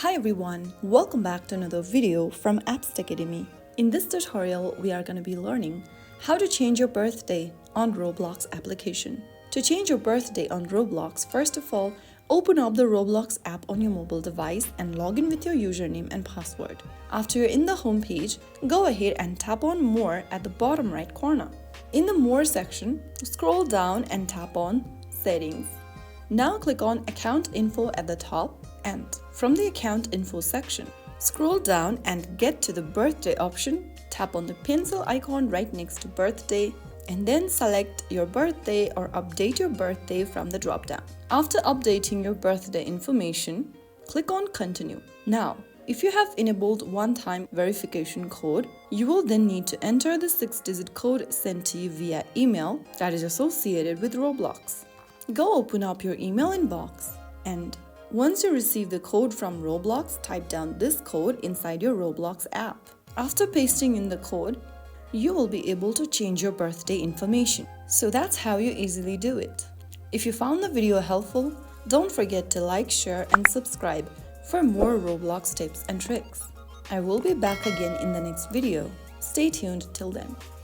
Hi everyone, welcome back to another video from Apps Academy. In this tutorial, we are going to be learning how to change your birthday on Roblox application. To change your birthday on Roblox, first of all, open up the Roblox app on your mobile device and log in with your username and password. After you're in the home page, go ahead and tap on More at the bottom right corner. In the More section, scroll down and tap on Settings. Now click on Account Info at the top, and from the Account Info section, scroll down and get to the Birthday option. Tap on the pencil icon right next to Birthday and then select your birthday or update your birthday from the drop-down. After updating your birthday information, click on Continue. Now, if you have enabled one-time verification code, you will then need to enter the 6-digit code sent to you via email that is associated with Roblox. Go open up your email inbox, and once you receive the code from Roblox, type down this code inside your Roblox app. After pasting in the code, you will be able to change your birthday information. So that's how you easily do it. If you found the video helpful, don't forget to like, share, and subscribe for more Roblox tips and tricks. I will be back again in the next video. Stay tuned till then.